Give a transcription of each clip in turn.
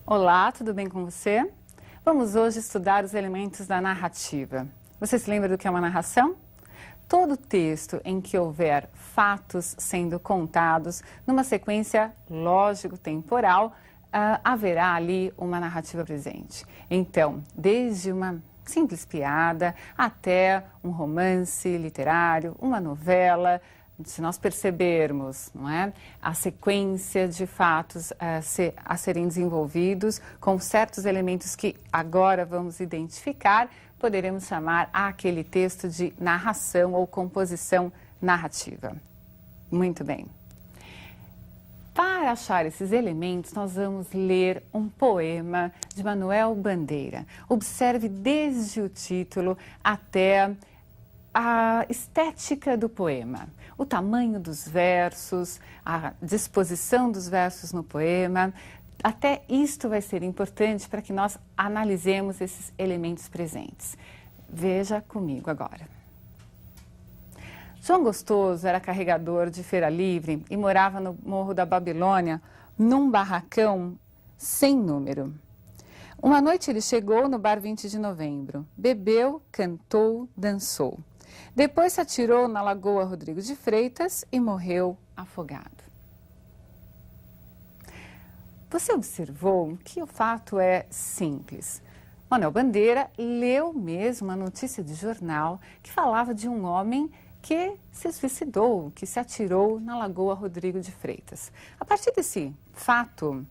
Olá, tudo bem com você? Vamos hoje estudar os elementos da narrativa. Você se lembra do que é uma narração? Todo texto em que houver fatos sendo contados numa sequência lógico-temporal, haverá ali uma narrativa presente. Então, desde uma simples piada até um romance literário, uma novela, se nós percebermos, não é, a sequência de fatos a serem desenvolvidos com certos elementos que agora vamos identificar, poderemos chamar aquele texto de narração ou composição narrativa. Muito bem. Para achar esses elementos, nós vamos ler um poema de Manuel Bandeira. Observe desde o título até a estética do poema, o tamanho dos versos, a disposição dos versos no poema. Até isto vai ser importante para que nós analisemos esses elementos presentes. Veja comigo agora. João Gostoso era carregador de feira livre e morava no Morro da Babilônia, num barracão sem número. Uma noite ele chegou no bar 20 de novembro, bebeu, cantou, dançou. Depois se atirou na Lagoa Rodrigo de Freitas e morreu afogado. Você observou que o fato é simples. Manuel Bandeira leu mesmo uma notícia de jornal que falava de um homem que se suicidou, que se atirou na Lagoa Rodrigo de Freitas. A partir desse fato,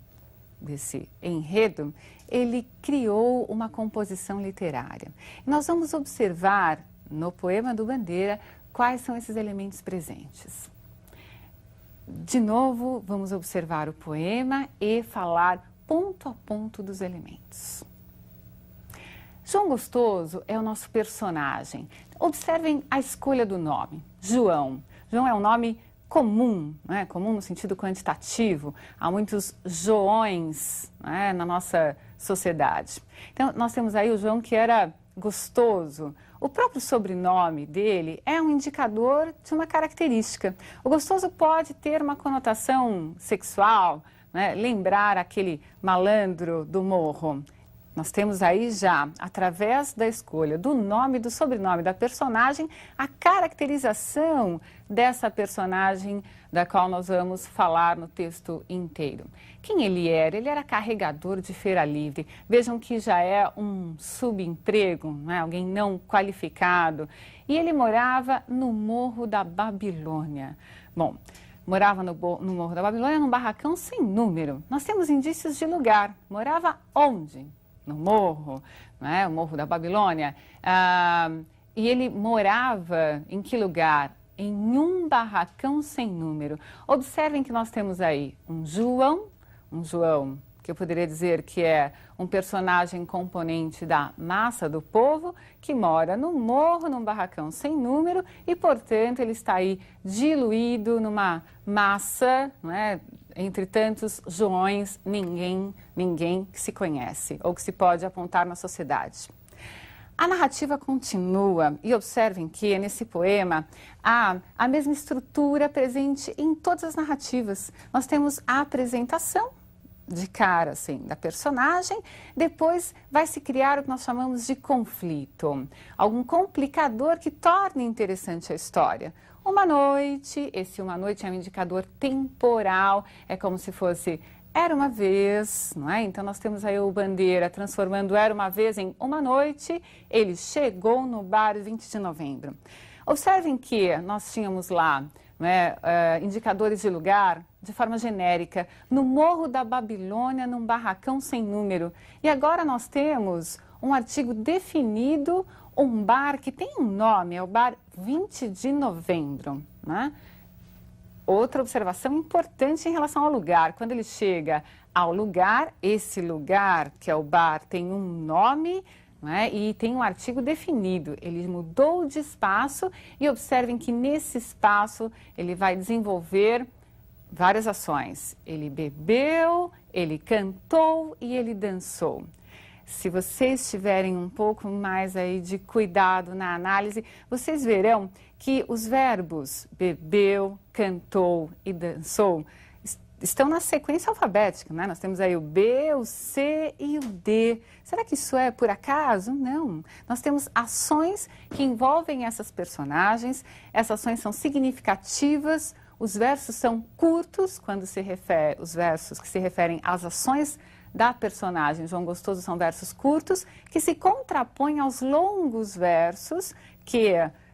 desse enredo, ele criou uma composição literária. E nós vamos observar no poema do Bandeira quais são esses elementos presentes. De novo, vamos observar o poema e falar ponto a ponto dos elementos. João Gostoso é o nosso personagem. Observem a escolha do nome, João. João é um nome comum, né? Comum no sentido quantitativo. Há muitos Joões, né, na nossa sociedade. Então, nós temos aí o João que era gostoso. O próprio sobrenome dele é um indicador de uma característica. O gostoso pode ter uma conotação sexual, né? Lembrar aquele malandro do morro. Nós temos aí já, através da escolha do nome e do sobrenome da personagem, a caracterização dessa personagem da qual nós vamos falar no texto inteiro. Quem ele era? Ele era carregador de feira livre. Vejam que já é um subemprego, né? Alguém não qualificado. E ele morava no Morro da Babilônia. Bom, morava no Morro da Babilônia num barracão sem número. Nós temos indícios de lugar. Morava onde? No morro, né? O Morro da Babilônia. E ele morava em que lugar? Em um barracão sem número. Observem que nós temos aí um João, que eu poderia dizer que é um personagem componente da massa do povo, que mora no morro, num barracão sem número, e, portanto, ele está aí diluído numa massa, não é? Entre tantos Joões, ninguém que se conhece ou que se pode apontar na sociedade. A narrativa continua e observem que nesse poema há a mesma estrutura presente em todas as narrativas. Nós temos a apresentação de cara, assim, da personagem, depois vai se criar o que nós chamamos de conflito, algum complicador que torne interessante a história. Uma noite, esse uma noite é um indicador temporal, é como se fosse era uma vez, não é? Então nós temos aí o Bandeira transformando era uma vez em uma noite, ele chegou no bar 20 de novembro. Observem que nós tínhamos lá, não é, indicadores de lugar de forma genérica, no Morro da Babilônia, num barracão sem número. E agora nós temos um artigo definido, um bar que tem um nome, é o bar 20 de novembro, né? Outra observação importante em relação ao lugar. Quando ele chega ao lugar, esse lugar, que é o bar, tem um nome, não é? E tem um artigo definido. Ele mudou de espaço e observem que nesse espaço ele vai desenvolver várias ações. Ele bebeu, ele cantou e ele dançou. Se vocês tiverem um pouco mais aí de cuidado na análise, vocês verão que os verbos bebeu, cantou e dançou estão na sequência alfabética, né? Nós temos aí o B, o C e o D. Será que isso é por acaso? Não. Nós temos ações que envolvem essas personagens, essas ações são significativas, os versos são curtos, quando se refere, os versos que se referem às ações da personagem João Gostoso são versos curtos, que se contrapõem aos longos versos que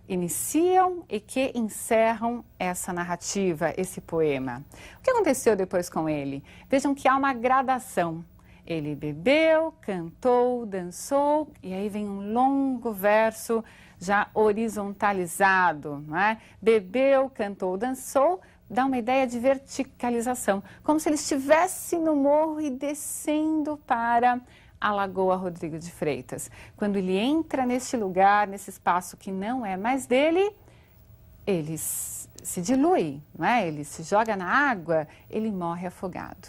iniciam e que encerram essa narrativa, esse poema. O que aconteceu depois com ele? Vejam que há uma gradação. Ele bebeu, cantou, dançou, e aí vem um longo verso já horizontalizado, não é? Bebeu, cantou, dançou, dá uma ideia de verticalização, como se ele estivesse no morro e descendo para a Lagoa Rodrigo de Freitas. Quando ele entra neste lugar, nesse espaço que não é mais dele, ele se dilui, não é? Ele se joga na água, ele morre afogado.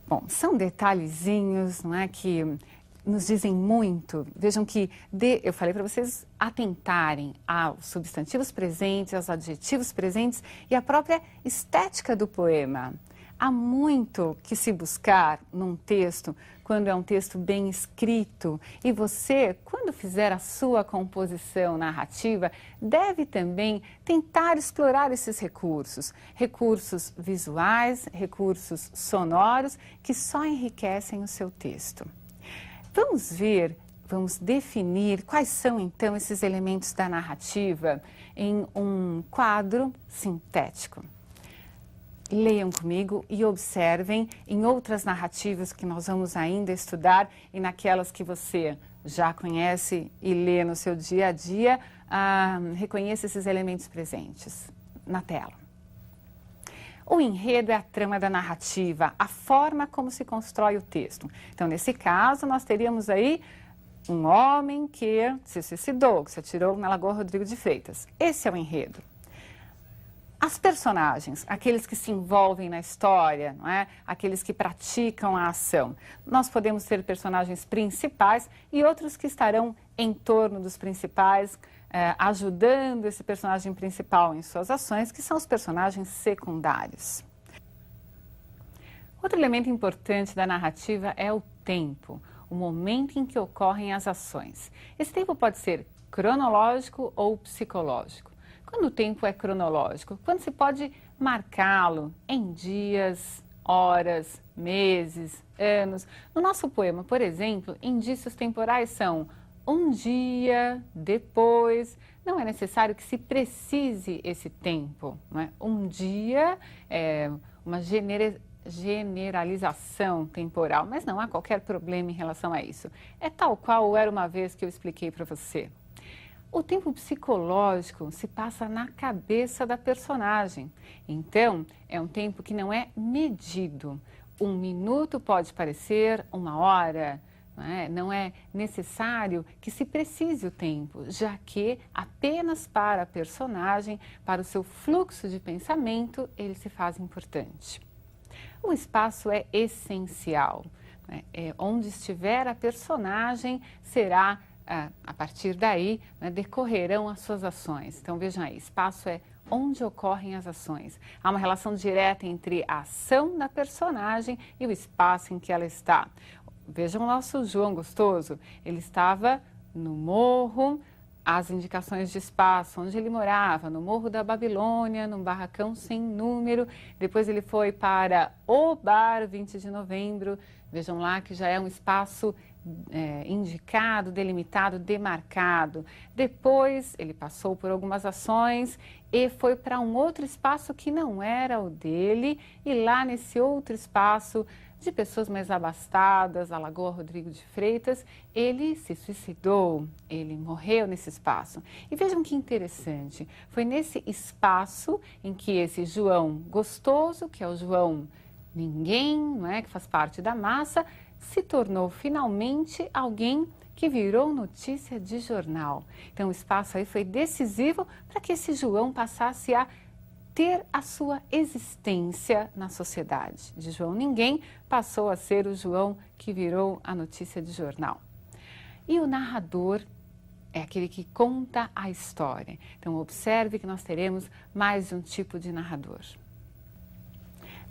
Bom, são detalhezinhos, não é, que nos dizem muito. Vejam que eu falei para vocês atentarem aos substantivos presentes, aos adjetivos presentes e à própria estética do poema. Há muito que se buscar num texto, quando é um texto bem escrito. E você, quando fizer a sua composição narrativa, deve também tentar explorar esses recursos. Recursos visuais, recursos sonoros, que só enriquecem o seu texto. Vamos ver, vamos definir quais são então esses elementos da narrativa em um quadro sintético. Leiam comigo e observem em outras narrativas que nós vamos ainda estudar e naquelas que você já conhece e lê no seu dia a dia, reconheça esses elementos presentes na tela. O enredo é a trama da narrativa, a forma como se constrói o texto. Então, nesse caso, nós teríamos aí um homem que se suicidou, que se atirou na Lagoa Rodrigo de Freitas. Esse é o enredo. As personagens, aqueles que se envolvem na história, não é? Aqueles que praticam a ação. Nós podemos ter personagens principais e outros que estarão em torno dos principais, ajudando esse personagem principal em suas ações, que são os personagens secundários. Outro elemento importante da narrativa é o tempo, o momento em que ocorrem as ações. Esse tempo pode ser cronológico ou psicológico. Quando o tempo é cronológico, quando se pode marcá-lo em dias, horas, meses, anos. No nosso poema, por exemplo, indícios temporais são um dia, depois. Não é necessário que se precise esse tempo, não é? Um dia é uma generalização temporal, mas não há qualquer problema em relação a isso. É tal qual era uma vez que eu expliquei para você. O tempo psicológico se passa na cabeça da personagem. Então, é um tempo que não é medido. Um minuto pode parecer uma hora. Não é necessário que se precise o tempo, já que apenas para a personagem, para o seu fluxo de pensamento, ele se faz importante. O espaço é essencial. Onde estiver a personagem, será a partir daí, decorrerão as suas ações. Então, vejam aí, espaço é onde ocorrem as ações. Há uma relação direta entre a ação da personagem e o espaço em que ela está. Vejam o nosso João Gostoso, ele estava no morro, as indicações de espaço, onde ele morava, no Morro da Babilônia, num barracão sem número. Depois ele foi para o Bar 20 de Novembro, vejam lá que já é um espaço indicado, delimitado, demarcado. Depois ele passou por algumas ações e foi para um outro espaço que não era o dele, e lá nesse outro espaço de pessoas mais abastadas, a Lagoa Rodrigo de Freitas, ele se suicidou, ele morreu nesse espaço. E vejam que interessante, foi nesse espaço em que esse João Gostoso, que é o João Ninguém, não é, que faz parte da massa, se tornou finalmente alguém que virou notícia de jornal. Então o espaço aí foi decisivo para que esse João passasse a ter a sua existência na sociedade. De João Ninguém passou a ser o João que virou a notícia de jornal. E o narrador é aquele que conta a história. Então observe que nós teremos mais de um tipo de narrador.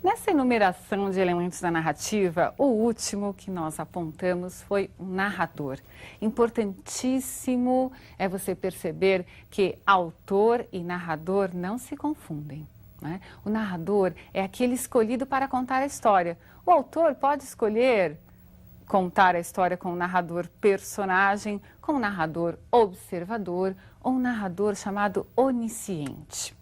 Nessa enumeração de elementos da narrativa, o último que nós apontamos foi o narrador. Importantíssimo é você perceber que autor e narrador não se confundem, né? O narrador é aquele escolhido para contar a história. O autor pode escolher contar a história com um narrador personagem, com um narrador observador ou um narrador chamado onisciente.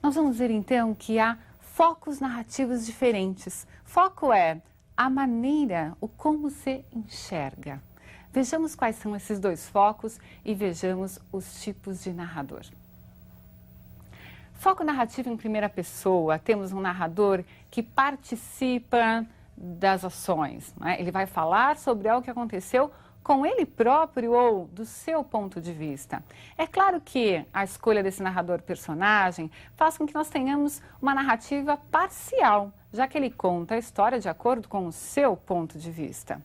Nós vamos ver então que há focos narrativos diferentes. Foco é a maneira, o como se enxerga. Vejamos quais são esses dois focos e vejamos os tipos de narrador. Foco narrativo em primeira pessoa, temos um narrador que participa das ações, né? Ele vai falar sobre algo que aconteceu com ele próprio ou do seu ponto de vista. É claro que a escolha desse narrador personagem faz com que nós tenhamos uma narrativa parcial, já que ele conta a história de acordo com o seu ponto de vista.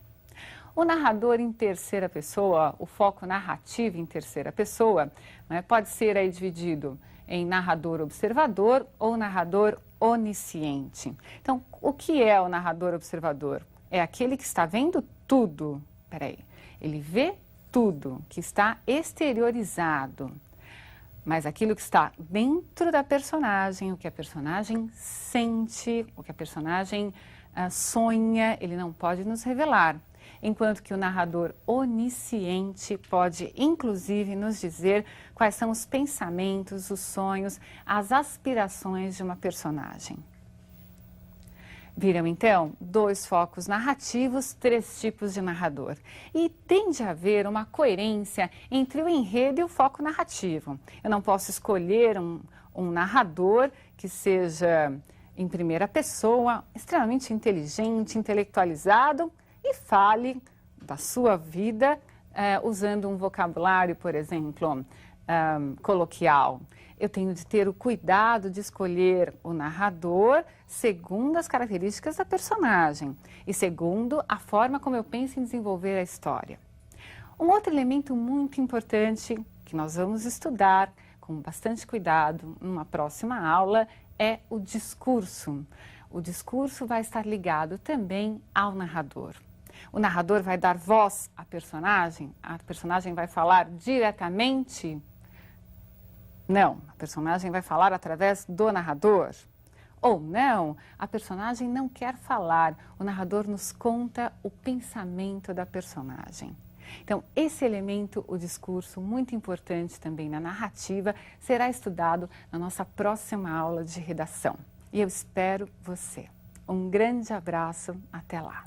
O narrador em terceira pessoa, o foco narrativo em terceira pessoa, né, pode ser aí dividido em narrador observador ou narrador onisciente. Então, o que é o narrador observador? É aquele que está vendo tudo. Ele vê tudo que está exteriorizado, mas aquilo que está dentro da personagem, o que a personagem sente, o que a personagem sonha, ele não pode nos revelar. Enquanto que o narrador onisciente pode, inclusive, nos dizer quais são os pensamentos, os sonhos, as aspirações de uma personagem. Viram, então, dois focos narrativos, três tipos de narrador. E tende a haver uma coerência entre o enredo e o foco narrativo. Eu não posso escolher um narrador que seja em primeira pessoa, extremamente inteligente, intelectualizado e fale da sua vida usando um vocabulário, por exemplo, coloquial. Eu tenho de ter o cuidado de escolher o narrador segundo as características da personagem e segundo a forma como eu penso em desenvolver a história. Um outro elemento muito importante que nós vamos estudar com bastante cuidado numa próxima aula é o discurso. O discurso vai estar ligado também ao narrador. O narrador vai dar voz à personagem? A personagem vai falar diretamente? Não, a personagem vai falar através do narrador. Ou não, a personagem não quer falar, o narrador nos conta o pensamento da personagem. Então, esse elemento, o discurso, muito importante também na narrativa, será estudado na nossa próxima aula de redação. E eu espero você. Um grande abraço, até lá!